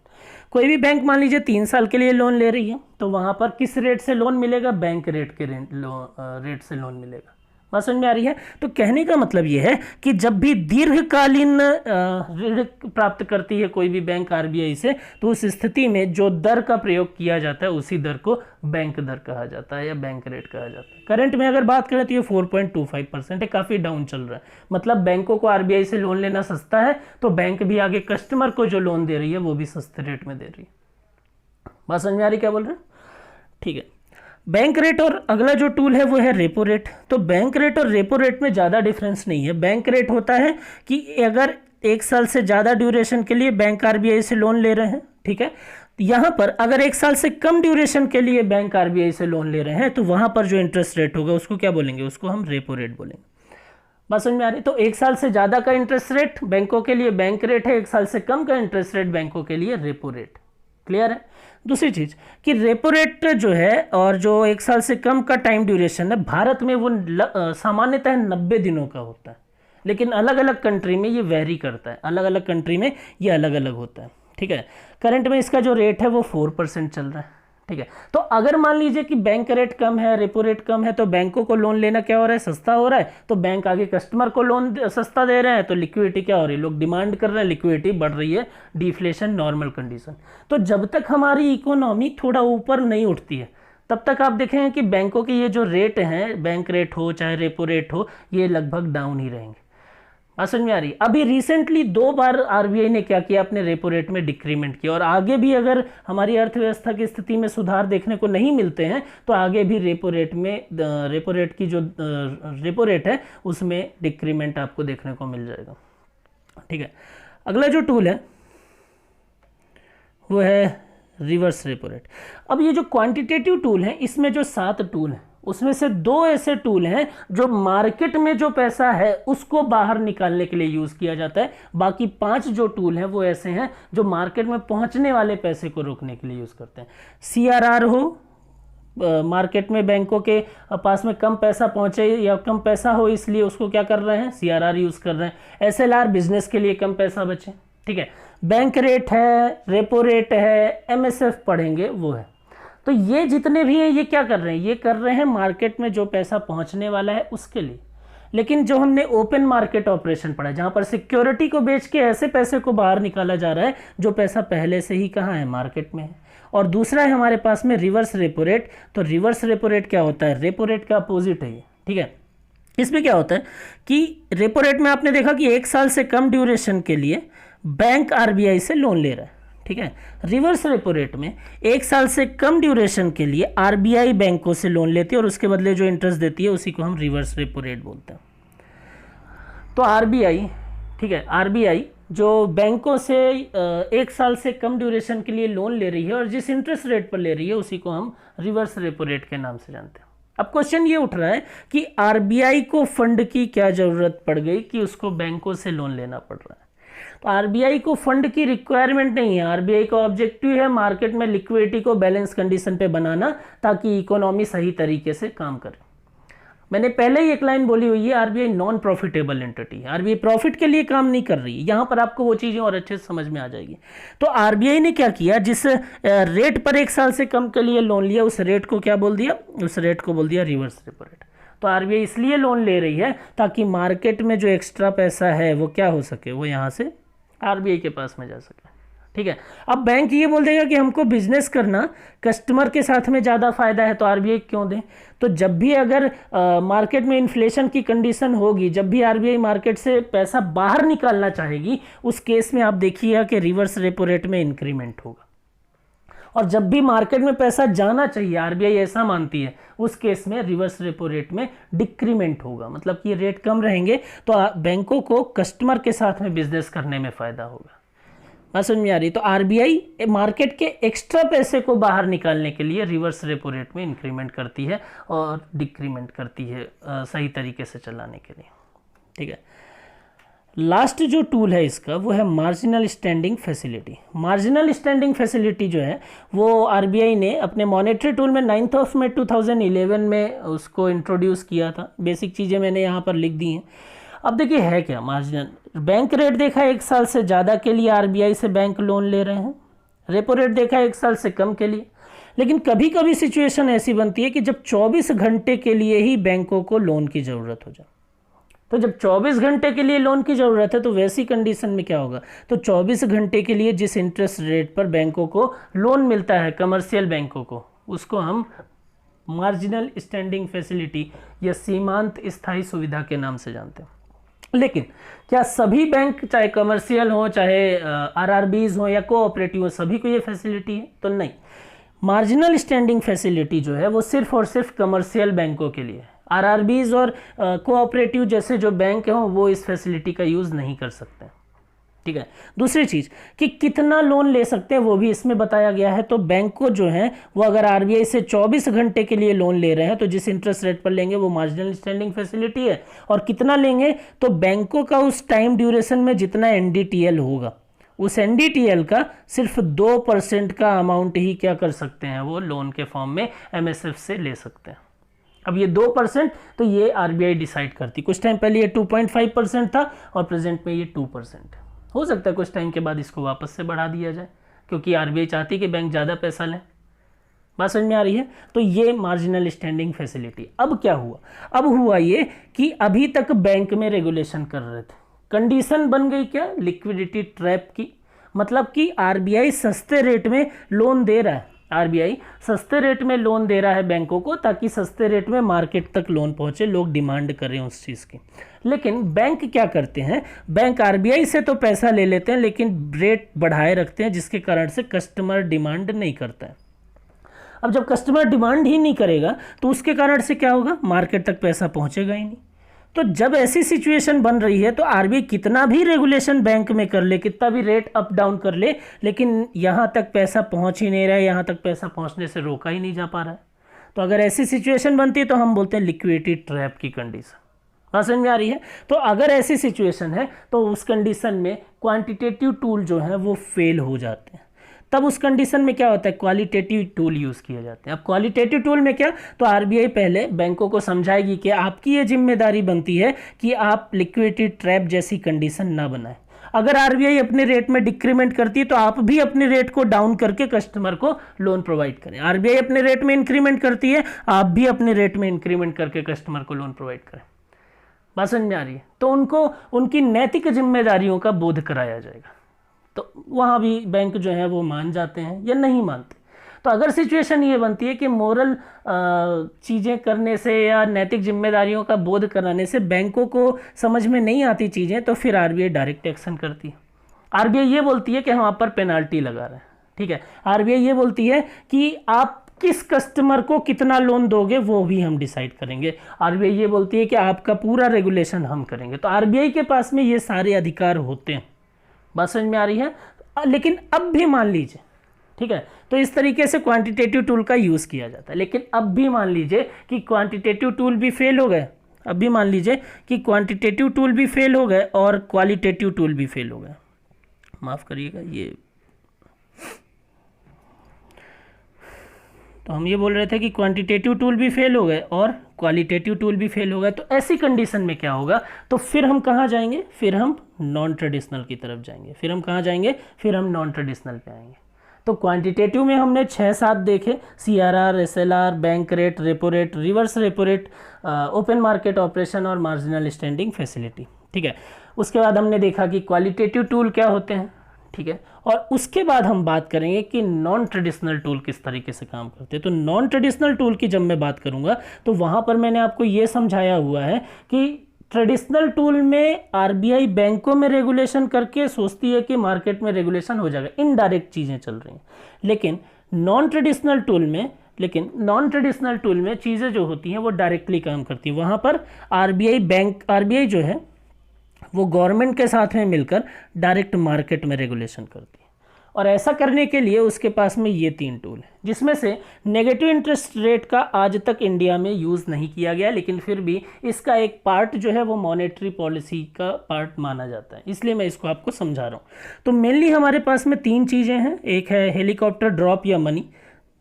Speaker 1: कोई भी बैंक मान लीजिए 3 साल के लिए लोन ले रही है तो वहाँ पर किस रेट से लोन मिलेगा, बैंक रेट के रेट से लोन मिलेगा। बात समझ में आ रही है? तो कहने का मतलब ये है कि जब भी दीर्घकालीन ऋण प्राप्त करती है कोई भी बैंक आरबीआई से तो उस स्थिति में जो दर का प्रयोग किया जाता है उसी दर को बैंक दर कहा जाता है या बैंक रेट कहा जाता है। करंट में अगर बात करें तो ये 4.25% है, काफ़ी डाउन चल रहा है। मतलब बैंकों को आरबीआई से लोन लेना सस्ता है तो बैंक भी आगे कस्टमर को जो लोन दे रही है वो भी सस्ते रेट में दे रही है। बात समझ में आ रही क्या बोल रहे हैं? ठीक है, बैंक रेट और अगला जो टूल है वो है रेपो रेट। तो बैंक रेट और रेपो रेट में ज़्यादा डिफरेंस नहीं है। बैंक रेट होता है कि अगर 1 साल से ज़्यादा ड्यूरेशन के लिए बैंक आरबीआई से लोन ले रहे हैं, ठीक है। यहाँ पर अगर 1 साल से कम ड्यूरेशन के लिए बैंक आरबीआई से लोन ले रहे हैं तो वहाँ पर जो इंटरेस्ट रेट होगा उसको क्या बोलेंगे, उसको हम रेपो रेट बोलेंगे। बात समझ में आ रही? तो 1 साल से ज़्यादा का इंटरेस्ट रेट बैंकों के लिए बैंक रेट है, 1 साल से कम का इंटरेस्ट रेट बैंकों के लिए रेपो रेट। क्लियर है? दूसरी चीज़ कि रेपो रेट जो है और जो 1 साल से कम का टाइम ड्यूरेशन है, भारत में वो सामान्यतः 90 दिनों का होता है, लेकिन अलग अलग कंट्री में ये वेरी करता है, अलग अलग कंट्री में ये अलग अलग होता है, ठीक है। करंट में इसका जो रेट है वो 4% चल रहा है, ठीक है। तो अगर मान लीजिए कि बैंक रेट कम है, रेपो रेट कम है, तो बैंकों को लोन लेना क्या हो रहा है, सस्ता हो रहा है, तो बैंक आगे कस्टमर को लोन सस्ता दे रहे हैं, तो लिक्विडिटी क्या हो रही है, लोग डिमांड कर रहे हैं, लिक्विडिटी बढ़ रही है, डिफ्लेशन नॉर्मल कंडीशन। तो जब तक हमारी इकोनॉमी थोड़ा ऊपर नहीं उठती है तब तक आप देखेंगे कि बैंकों के ये जो रेट हैं, बैंक रेट हो चाहे रेपो रेट हो, ये लगभग डाउन ही रहेंगे। समझ में आ रही? अभी रिसेंटली 2 बार आरबीआई ने क्या किया, अपने रेपो रेट में डिक्रीमेंट किया, और आगे भी अगर हमारी अर्थव्यवस्था की स्थिति में सुधार देखने को नहीं मिलते हैं तो आगे भी रेपो रेट में रेपो रेट की जो रेपो रेट है उसमें डिक्रीमेंट आपको देखने को मिल जाएगा, ठीक है। अगला जो टूल है वो है रिवर्स रेपो रेट। अब ये जो क्वांटिटेटिव टूल है, इसमें जो 7 टूल हैं उसमें से 2 ऐसे टूल हैं जो मार्केट में जो पैसा है उसको बाहर निकालने के लिए यूज़ किया जाता है। बाकी 5 जो टूल हैं वो ऐसे हैं जो मार्केट में पहुंचने वाले पैसे को रोकने के लिए यूज़ करते हैं। सीआरआर हो, मार्केट में बैंकों के पास में कम पैसा पहुंचे या कम पैसा हो इसलिए उसको क्या कर रहे हैं, सीआरआर यूज़ कर रहे हैं। एसएलआर, बिजनेस के लिए कम पैसा बचे, ठीक है। बैंक रेट है, रेपो रेट है, एमएसएफ पढ़ेंगे वो है। तो ये जितने भी हैं ये क्या कर रहे हैं, ये कर रहे हैं मार्केट में जो पैसा पहुंचने वाला है उसके लिए। लेकिन जो हमने ओपन मार्केट ऑपरेशन पढ़ा, जहां पर सिक्योरिटी को बेच के ऐसे पैसे को बाहर निकाला जा रहा है जो पैसा पहले से ही कहाँ है, मार्केट में है। और दूसरा है हमारे पास में रिवर्स रेपो रेट। तो रिवर्स रेपो रेट क्या होता है, रेपो रेट का अपोजिट है ये, ठीक है। इसमें क्या होता है कि रेपो रेट में आपने देखा कि 1 साल से कम ड्यूरेशन के लिए बैंक आरबीआई से लोन ले रहा है, ठीक है। रिवर्स रेपो रेट में 1 साल से कम ड्यूरेशन के लिए आरबीआई बैंकों से लोन लेती है और उसके बदले जो इंटरेस्ट देती है उसी को हम रिवर्स रेपो रेट बोलते हैं। तो आरबीआई, ठीक है, आरबीआई जो बैंकों से 1 साल से कम ड्यूरेशन के लिए लोन ले रही है और जिस इंटरेस्ट रेट पर ले रही है उसी को हम रिवर्स रेपो रेट के नाम से जानते हैं। अब क्वेश्चन ये उठ रहा है कि आरबीआई को फंड की क्या जरूरत पड़ गई कि उसको बैंकों से लोन लेना पड़ रहा है। तो आरबीआई को फंड की रिक्वायरमेंट नहीं है। आरबीआई का ऑब्जेक्टिव है मार्केट में लिक्विडिटी को बैलेंस कंडीशन पे बनाना ताकि इकोनॉमी सही तरीके से काम करे। मैंने पहले ही एक लाइन बोली हुई है, आरबीआई नॉन प्रॉफिटेबल एंटिटी है, आरबीआई प्रॉफिट के लिए काम नहीं कर रही है। यहां पर आपको वो चीजें और अच्छे से समझ में आ जाएगी। तो आरबीआई ने क्या किया, जिस रेट पर 1 साल से कम के लिए लोन लिया उस रेट को क्या बोल दिया, उस रेट को बोल दिया रिवर्स रेपो रेट। तो आरबीआई इसलिए लोन ले रही है ताकि मार्केट में जो एक्स्ट्रा पैसा है वो क्या हो सके, वो यहां से आरबीआई के पास में जा सके, ठीक है। अब बैंक ये बोल देगा कि हमको बिजनेस करना कस्टमर के साथ में ज़्यादा फायदा है तो आरबीआई क्यों दें। तो जब भी अगर मार्केट में इन्फ्लेशन की कंडीशन होगी, जब भी आरबीआई मार्केट से पैसा बाहर निकालना चाहेगी, उस केस में आप देखिएगा कि रिवर्स रेपो रेट में इंक्रीमेंट होगा। और जब भी मार्केट में पैसा जाना चाहिए, आरबीआई ऐसा मानती है, उस केस में रिवर्स रेपो रेट में डिक्रीमेंट होगा। मतलब कि रेट कम रहेंगे तो बैंकों को कस्टमर के साथ में बिजनेस करने में फायदा होगा। बात समझ में आ रही? तो आरबीआई मार्केट के एक्स्ट्रा पैसे को बाहर निकालने के लिए रिवर्स रेपो रेट में इंक्रीमेंट करती है और डिक्रीमेंट करती है सही तरीके से चलाने के लिए, ठीक है। लास्ट जो टूल है इसका वो है marginal standing facility. Marginal standing facility जो है वो आरबीआई ने अपने मॉनेटरी टूल में 9 मई 2011 में उसको इंट्रोड्यूस किया था। बेसिक चीज़ें मैंने यहाँ पर लिख दी हैं। अब देखिए है क्या मार्जिनल, बैंक रेट देखा 1 साल से ज़्यादा के लिए आरबीआई से बैंक लोन ले रहे हैं, रेपो रेट देखा 1 साल से कम के लिए। लेकिन कभी कभी सिचुएशन ऐसी बनती है कि जब 24 घंटे के लिए ही बैंकों को लोन की ज़रूरत हो जाए। तो जब 24 घंटे के लिए लोन की ज़रूरत है तो वैसी कंडीशन में क्या होगा, तो 24 घंटे के लिए जिस इंटरेस्ट रेट पर बैंकों को लोन मिलता है, कमर्शियल बैंकों को, उसको हम मार्जिनल स्टैंडिंग फैसिलिटी या सीमांत स्थायी सुविधा के नाम से जानते हैं। लेकिन क्या सभी बैंक, चाहे कमर्शियल हो चाहे आरआरबीज हो या कोऑपरेटिव हो, सभी को ये फैसिलिटी है? तो नहीं। मार्जिनल स्टैंडिंग फैसिलिटी जो है वो सिर्फ और सिर्फ कमर्शियल बैंकों के लिए है। आरआरबीज और कोऑपरेटिव जैसे जो बैंक हैं वो इस फैसिलिटी का यूज़ नहीं कर सकते, ठीक है। दूसरी चीज़ कि कितना लोन ले सकते हैं वो भी इसमें बताया गया है। तो बैंक को जो है वो अगर आरबीआई से 24 घंटे के लिए लोन ले रहे हैं तो जिस इंटरेस्ट रेट पर लेंगे वो मार्जिनल स्टैंडिंग फैसिलिटी है। और कितना लेंगे तो बैंकों का उस टाइम ड्यूरेशन में जितना एनडीटीएल होगा उस एनडीटीएल का सिर्फ 2% का अमाउंट ही क्या कर सकते हैं, वो लोन के फॉर्म में एमएसएफ से ले सकते हैं। अब ये 2% तो ये आरबीआई डिसाइड करती। कुछ टाइम पहले ये 2.5% था और प्रेजेंट में ये 2% हो सकता है कुछ टाइम के बाद इसको वापस से बढ़ा दिया जाए, क्योंकि आरबीआई चाहती है कि बैंक ज़्यादा पैसा लें। बात समझ में आ रही है। तो ये मार्जिनल स्टैंडिंग फैसिलिटी। अब क्या हुआ, अब हुआ ये कि अभी तक बैंक में रेगुलेशन कर रहे थे, कंडीशन बन गई क्या, लिक्विडिटी ट्रैप की। मतलब कि आरबीआई सस्ते रेट में लोन दे रहा है, आरबीआई सस्ते रेट में लोन दे रहा है बैंकों को, ताकि सस्ते रेट में मार्केट तक लोन पहुंचे, लोग डिमांड करें उस चीज़ की। लेकिन बैंक क्या करते हैं, बैंक आरबीआई से तो पैसा ले लेते हैं लेकिन रेट बढ़ाए रखते हैं, जिसके कारण से कस्टमर डिमांड नहीं करता है। अब जब कस्टमर डिमांड ही नहीं करेगा तो उसके कारण से क्या होगा, मार्केट तक पैसा पहुंचेगा ही नहीं। तो जब ऐसी सिचुएशन बन रही है तो आरबीआई कितना भी रेगुलेशन बैंक में कर ले, कितना भी रेट अप डाउन कर ले, लेकिन यहाँ तक पैसा पहुँच ही नहीं रहा है, यहाँ तक पैसा पहुँचने से रोका ही नहीं जा पा रहा है। तो अगर ऐसी सिचुएशन बनती है तो हम बोलते हैं लिक्विडिटी ट्रैप की कंडीशन। बात समझ में आ रही है। तो अगर ऐसी सिचुएशन है तो उस कंडीशन में क्वांटिटेटिव टूल जो है वो फेल हो जाते हैं। तब उस कंडीशन में क्या होता है, क्वालिटेटिव टूल यूज़ किए जाते हैं। अब क्वालिटेटिव टूल में क्या, तो आरबीआई पहले बैंकों को समझाएगी कि आपकी ये जिम्मेदारी बनती है कि आप लिक्विडिटी ट्रैप जैसी कंडीशन ना बनाएं। अगर आरबीआई अपने रेट में डिक्रीमेंट करती है तो आप भी अपने रेट को डाउन करके कस्टमर को लोन प्रोवाइड करें। आरबीआई अपने रेट में इंक्रीमेंट करती है, आप भी अपने रेट में इंक्रीमेंट करके कस्टमर को लोन प्रोवाइड करें। बात समझ में आ रही है। तो उनको उनकी नैतिक जिम्मेदारियों का बोध कराया जाएगा। तो वहाँ भी बैंक जो है वो मान जाते हैं या नहीं मानते। तो अगर सिचुएशन ये बनती है कि मोरल चीज़ें करने से या नैतिक जिम्मेदारियों का बोध कराने से बैंकों को समझ में नहीं आती चीज़ें, तो फिर आरबीआई डायरेक्ट एक्शन करती है। आरबीआई ये बोलती है कि हम आप पर पेनाल्टी लगा रहे हैं, ठीक है। आरबीआई ये बोलती है कि आप किस कस्टमर को कितना लोन दोगे वो भी हम डिसाइड करेंगे। आरबीआई ये बोलती है कि आपका पूरा रेगुलेशन हम करेंगे। तो आरबीआई के पास में ये सारे अधिकार होते हैं। बात समझ में आ रही है। लेकिन अब भी मान लीजिए, ठीक है, तो इस तरीके से क्वांटिटेटिव टूल का यूज़ किया जाता है। लेकिन अब भी मान लीजिए कि क्वांटिटेटिव टूल भी फेल हो गए, अब भी मान लीजिए कि क्वांटिटेटिव टूल भी फेल हो गए और क्वालिटेटिव टूल भी फेल हो गए। माफ़ करिएगा, ये तो हम ये बोल रहे थे कि क्वांटिटेटिव टूल भी फेल हो गए और क्वालिटेटिव टूल भी फेल हो गए। तो ऐसी कंडीशन में क्या होगा, तो फिर हम कहाँ जाएंगे, फिर हम नॉन ट्रेडिशनल की तरफ जाएंगे। फिर हम कहाँ जाएंगे, फिर हम नॉन ट्रेडिशनल पे आएंगे। तो क्वांटिटेटिव में हमने 6-7 देखे, CRR, SLR, bank rate, repo rate, reverse repo rate, open market operation और मार्जिनल स्टैंडिंग फैसिलिटी, ठीक है। उसके बाद हमने देखा कि क्वालिटेटिव टूल क्या होते हैं, ठीक है। और उसके बाद हम बात करेंगे कि नॉन ट्रेडिशनल टूल किस तरीके से काम करते हैं। तो नॉन ट्रेडिशनल टूल की जब मैं बात करूंगा तो वहाँ पर मैंने आपको ये समझाया हुआ है कि ट्रेडिशनल टूल में आरबीआई बैंकों में रेगुलेशन करके सोचती है कि मार्केट में रेगुलेशन हो जाएगा, इनडायरेक्ट चीज़ें चल रही हैं। लेकिन नॉन ट्रेडिशनल टूल में चीज़ें जो होती हैं वो डायरेक्टली काम करती है। वहाँ पर आरबीआई जो है वो गवर्नमेंट के साथ में मिलकर डायरेक्ट मार्केट में रेगुलेशन करती है। और ऐसा करने के लिए उसके पास में ये 3 टूल हैं, जिसमें से नेगेटिव इंटरेस्ट रेट का आज तक इंडिया में यूज़ नहीं किया गया, लेकिन फिर भी इसका एक पार्ट जो है वो मॉनेटरी पॉलिसी का पार्ट माना जाता है, इसलिए मैं इसको आपको समझा रहा हूँ। तो मेनली हमारे पास में 3 चीज़ें हैं। एक है हेलीकॉप्टर ड्रॉप या मनी,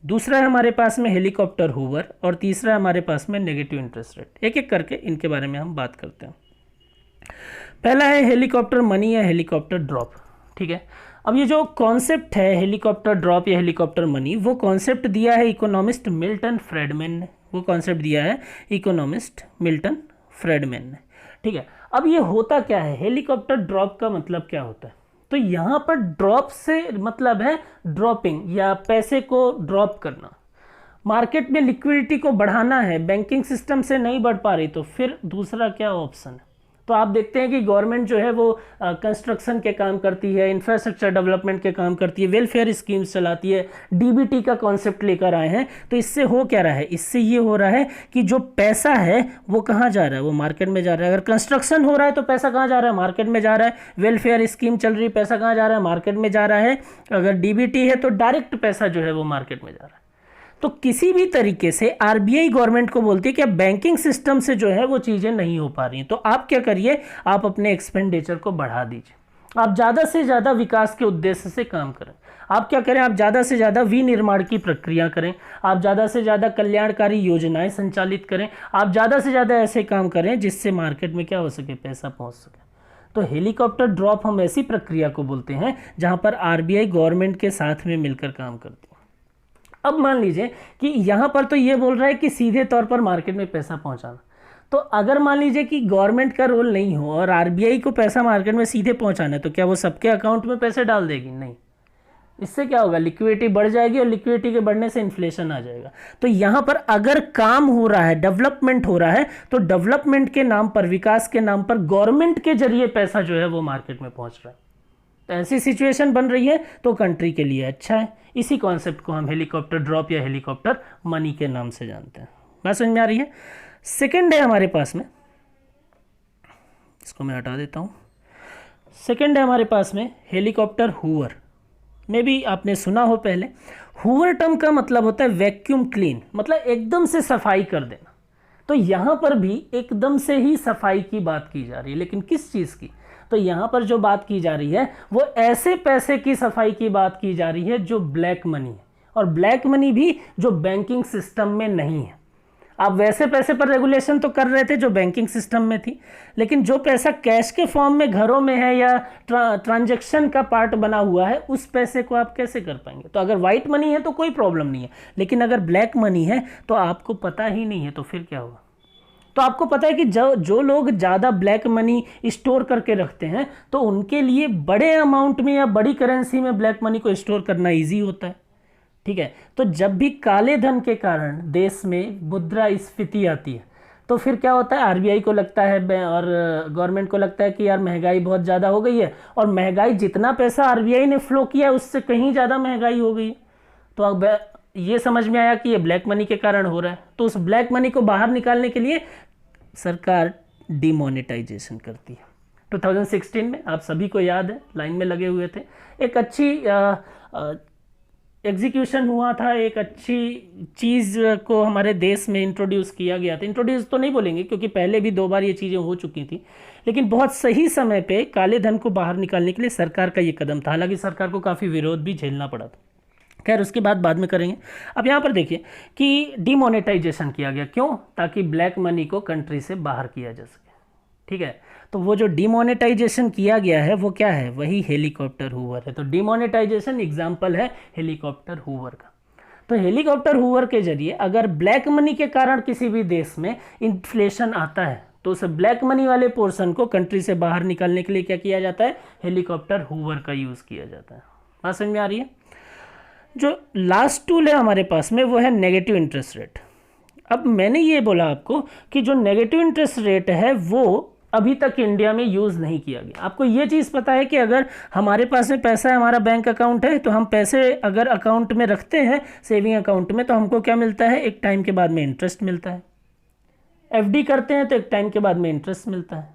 Speaker 1: दूसरा है हमारे पास में हेलीकॉप्टर हूवर, और तीसरा है हमारे पास में नेगेटिव इंटरेस्ट रेट। एक एक करके इनके बारे में हम बात करते हैं। पहला है हेलीकॉप्टर मनी या हेलीकॉप्टर ड्रॉप, ठीक है। अब ये जो कॉन्सेप्ट है हेलीकॉप्टर ड्रॉप या हेलीकॉप्टर मनी, वो कॉन्सेप्ट दिया है इकोनॉमिस्ट मिल्टन फ्रेडमैन ने। वो कॉन्सेप्ट दिया है इकोनॉमिस्ट मिल्टन फ्रेडमैन ने, ठीक है। अब ये होता क्या है, हेलीकॉप्टर ड्रॉप का मतलब क्या होता है, तो यहाँ पर ड्रॉप से मतलब है ड्रॉपिंग या पैसे को ड्रॉप करना। मार्केट में लिक्विडिटी को बढ़ाना है, बैंकिंग सिस्टम से नहीं बढ़ पा रही, तो फिर दूसरा क्या ऑप्शन है, तो आप देखते हैं कि गवर्नमेंट जो है वो कंस्ट्रक्शन के काम करती है, इंफ्रास्ट्रक्चर डेवलपमेंट के काम करती है, वेलफेयर स्कीम्स चलाती है, डीबीटी का कॉन्सेप्ट लेकर आए हैं। तो इससे हो क्या रहा है, इससे ये हो रहा है कि जो पैसा है वो कहाँ जा रहा है, वो मार्केट में जा रहा है। अगर कंस्ट्रक्शन हो रहा है तो पैसा कहाँ जा रहा है, मार्केट में जा रहा है। वेलफेयर स्कीम चल रही है, पैसा कहाँ जा रहा है, मार्केट में जा रहा है। अगर डीबीटी है तो डायरेक्ट पैसा जो है वो मार्केट में जा रहा है। तो किसी भी तरीके से आरबीआई गवर्नमेंट को बोलती है कि अब बैंकिंग सिस्टम से जो है वो चीज़ें नहीं हो पा रही हैं, तो आप क्या करिए, आप अपने एक्सपेंडिचर को बढ़ा दीजिए, आप ज़्यादा से ज़्यादा विकास के उद्देश्य से काम करें। आप क्या करें, आप ज़्यादा से ज़्यादा विनिर्माण की प्रक्रिया करें, आप ज़्यादा से ज़्यादा कल्याणकारी योजनाएं संचालित करें, आप ज़्यादा से ज़्यादा ऐसे काम करें जिससे मार्केट में क्या हो सके, पैसा पहुँच सके। तो हेलीकॉप्टर ड्रॉप हम ऐसी प्रक्रिया को बोलते हैं जहाँ पर आरबीआई गवर्नमेंट के साथ में मिलकर काम करती है। अब मान लीजिए कि यहाँ पर तो ये बोल रहा है कि सीधे तौर पर मार्केट में पैसा पहुँचाना, तो अगर मान लीजिए कि गवर्नमेंट का रोल नहीं हो और आरबीआई को पैसा मार्केट में सीधे पहुँचाना है, तो क्या वो सबके अकाउंट में पैसे डाल देगी? नहीं। इससे क्या होगा, लिक्विडिटी बढ़ जाएगी और लिक्विडिटी के बढ़ने से इन्फ्लेशन आ जाएगा। तो यहाँ पर अगर काम हो रहा है, डेवलपमेंट हो रहा है, तो डेवलपमेंट के नाम पर, विकास के नाम पर गवर्नमेंट के जरिए पैसा जो है वो मार्केट में पहुँच रहा है। तो ऐसी सिचुएशन बन रही है तो कंट्री के लिए अच्छा है। इसी कॉन्सेप्ट को हम हेलीकॉप्टर ड्रॉप या हेलीकॉप्टर मनी के नाम से जानते हैं। बात समझ में आ रही है? सेकंड है हमारे पास में, इसको मैं हटा देता हूँ। सेकंड है हमारे पास में हेलीकॉप्टर हूवर। में भी आपने सुना हो पहले। हूवर टर्म का मतलब होता है वैक्यूम क्लीन, मतलब एकदम से सफाई कर देना। तो यहाँ पर भी एकदम से ही सफाई की बात की जा रही है, लेकिन किस चीज़ की? तो यहाँ पर जो बात की जा रही है वो ऐसे पैसे की सफाई की बात की जा रही है जो ब्लैक मनी है, और ब्लैक मनी भी जो बैंकिंग सिस्टम में नहीं है। आप वैसे पैसे पर रेगुलेशन तो कर रहे थे जो बैंकिंग सिस्टम में थी, लेकिन जो पैसा कैश के फॉर्म में घरों में है या ट्रांजैक्शन का पार्ट बना हुआ है, उस पैसे को आप कैसे कर पाएंगे? तो अगर वाइट मनी है तो कोई प्रॉब्लम नहीं है, लेकिन अगर ब्लैक मनी है तो आपको पता ही नहीं है, तो फिर क्या होगा? तो आपको पता है कि जो लोग ज़्यादा ब्लैक मनी स्टोर करके रखते हैं तो उनके लिए बड़े अमाउंट में या बड़ी करेंसी में ब्लैक मनी को स्टोर करना ईजी होता है। ठीक है, तो जब भी काले धन के कारण देश में मुद्रास्फीति आती है तो फिर क्या होता है, आरबीआई को लगता है और गवर्नमेंट को लगता है कि यार महंगाई बहुत ज़्यादा हो गई है, और महंगाई जितना पैसा आरबीआई ने फ्लो किया है उससे कहीं ज़्यादा महंगाई हो गई। तो अब ये समझ में आया कि ये ब्लैक मनी के कारण हो रहा है, तो उस ब्लैक मनी को बाहर निकालने के लिए सरकार डिमोनेटाइजेशन करती है। 2016 में आप सभी को याद है, लाइन में लगे हुए थे, एक अच्छी एग्जीक्यूशन हुआ था, एक अच्छी चीज़ को हमारे देश में इंट्रोड्यूस किया गया था। इंट्रोड्यूस तो नहीं बोलेंगे क्योंकि पहले भी 2 बार ये चीज़ें हो चुकी थी, लेकिन बहुत सही समय पे काले धन को बाहर निकालने के लिए सरकार का ये कदम था। हालांकि सरकार को काफ़ी विरोध भी झेलना पड़ा था, खैर उसकी बात बाद में करेंगे। अब यहाँ पर देखिए कि डिमोनेटाइजेशन किया गया, क्यों? ताकि ब्लैक मनी को कंट्री से बाहर किया जा सके। ठीक है, तो वो जो डिमोनेटाइजेशन किया गया है वो क्या है? वही हेलीकॉप्टर हूवर है। तो डिमोनेटाइजेशन एग्जाम्पल है हेलीकॉप्टर हूवर का। तो हेलीकॉप्टर हूवर के जरिए अगर ब्लैक मनी के कारण किसी भी देश में इन्फ्लेशन आता है तो उस ब्लैक मनी वाले पोर्शन को कंट्री से बाहर निकालने के लिए क्या किया जाता है? हेलीकॉप्टर हूवर का यूज़ किया जाता है। बात समझ में आ रही है? जो लास्ट टूल है हमारे पास में वो है नेगेटिव इंटरेस्ट रेट। अब मैंने ये बोला आपको कि जो नेगेटिव इंटरेस्ट रेट है वो अभी तक इंडिया में यूज़ नहीं किया गया। आपको ये चीज़ पता है कि अगर हमारे पास में पैसा है, हमारा बैंक अकाउंट है, तो हम पैसे अगर अकाउंट में रखते हैं, सेविंग अकाउंट में, तो हमको क्या मिलता है? एक टाइम के बाद में इंटरेस्ट मिलता है। एफडी करते हैं तो एक टाइम के बाद में इंटरेस्ट मिलता है।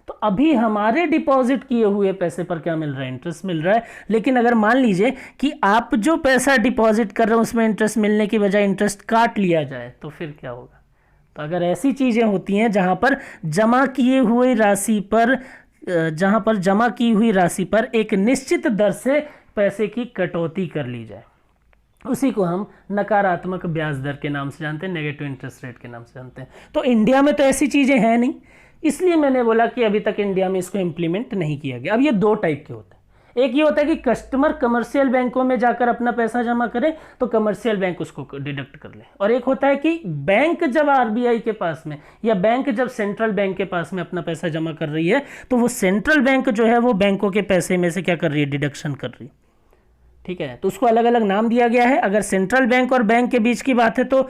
Speaker 1: तो अभी हमारे डिपॉजिट किए हुए पैसे पर क्या मिल रहा है? इंटरेस्ट मिल रहा है। लेकिन अगर मान लीजिए कि आप जो पैसा डिपॉजिट कर रहे हो उसमें इंटरेस्ट मिलने की बजाय इंटरेस्ट काट लिया जाए तो फिर क्या होगा? तो अगर ऐसी चीज़ें होती हैं जहाँ पर जमा की हुई राशि पर एक निश्चित दर से पैसे की कटौती कर ली जाए, उसी को हम नकारात्मक ब्याज दर के नाम से जानते हैं, नेगेटिव इंटरेस्ट रेट के नाम से जानते हैं। तो इंडिया में तो ऐसी चीज़ें हैं नहीं, इसलिए मैंने बोला कि अभी तक इंडिया में इसको इम्प्लीमेंट नहीं किया गया। अब ये 2 टाइप के होते हैं। एक ये होता है कि कस्टमर कमर्शियल बैंकों में जाकर अपना पैसा जमा करे तो कमर्शियल बैंक उसको डिडक्ट कर ले, और एक होता है कि बैंक जब आरबीआई के पास में या बैंक जब सेंट्रल बैंक के पास में अपना पैसा जमा कर रही है तो वो सेंट्रल बैंक जो है वो बैंकों के पैसे में से क्या कर रही है? डिडक्शन कर रही है। ठीक है, तो उसको अलग अलग नाम दिया गया है। अगर सेंट्रल बैंक और बैंक के बीच की बात है तो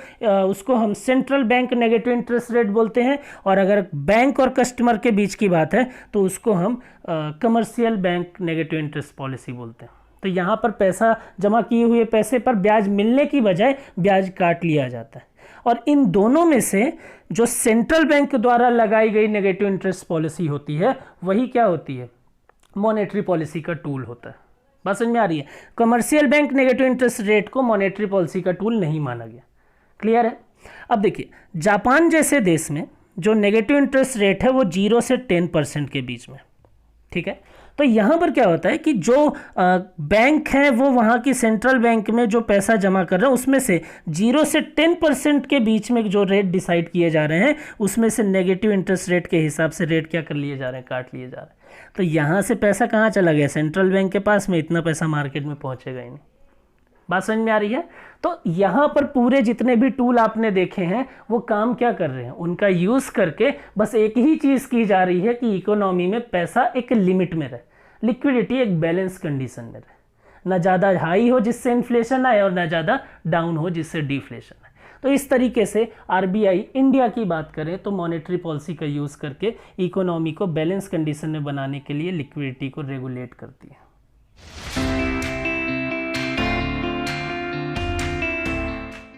Speaker 1: उसको हम central bank negative interest rate बोलते हैं, और अगर बैंक और कस्टमर के बीच की बात है तो उसको हम commercial bank negative interest policy बोलते हैं। तो यहाँ पर पैसा जमा किए हुए पैसे पर ब्याज मिलने की बजाय ब्याज काट लिया जाता है। और इन दोनों में से जो सेंट्रल बैंक द्वारा लगाई गई नेगेटिव इंटरेस्ट पॉलिसी होती है वही क्या होती है, मॉनेटरी पॉलिसी का टूल होता है। बात समझ में आ रही है? Commercial bank negative interest rate को मॉनेटरी पॉलिसी का टूल नहीं माना गया। क्लियर है? अब देखिए, जापान जैसे देश में जो नेगेटिव इंटरेस्ट रेट है वो 0 से 10% के बीच में, ठीक है। तो यहाँ पर क्या होता है कि जो बैंक हैं वो वहाँ की सेंट्रल बैंक में जो पैसा जमा कर रहे हैं उसमें से 0 से 10% के बीच में जो रेट डिसाइड किए जा रहे हैं उसमें से नेगेटिव इंटरेस्ट रेट के हिसाब से रेट क्या कर लिए जा रहे हैं, काट लिए जा रहे हैं। तो यहाँ से पैसा कहाँ चला गया, सेंट्रल बैंक के पास में। इतना पैसा मार्केट में पहुँचेगा ही नहीं। बात समझ में आ रही है? तो यहाँ पर पूरे जितने भी टूल आपने देखे हैं वो काम क्या कर रहे हैं, उनका यूज़ करके बस एक ही चीज़ की जा रही है कि इकोनॉमी में पैसा एक लिमिट में रहे, लिक्विडिटी एक बैलेंस कंडीशन में रहे, ना ज़्यादा हाई हो जिससे इन्फ्लेशन आए और ना ज़्यादा डाउन हो जिससे डिफ्लेशन आए। तो इस तरीके से आरबीआई इंडिया की बात करें तो मॉनेटरी पॉलिसी का यूज़ करके इकोनॉमी को बैलेंस कंडीशन में बनाने के लिए लिक्विडिटी को रेगुलेट करती है।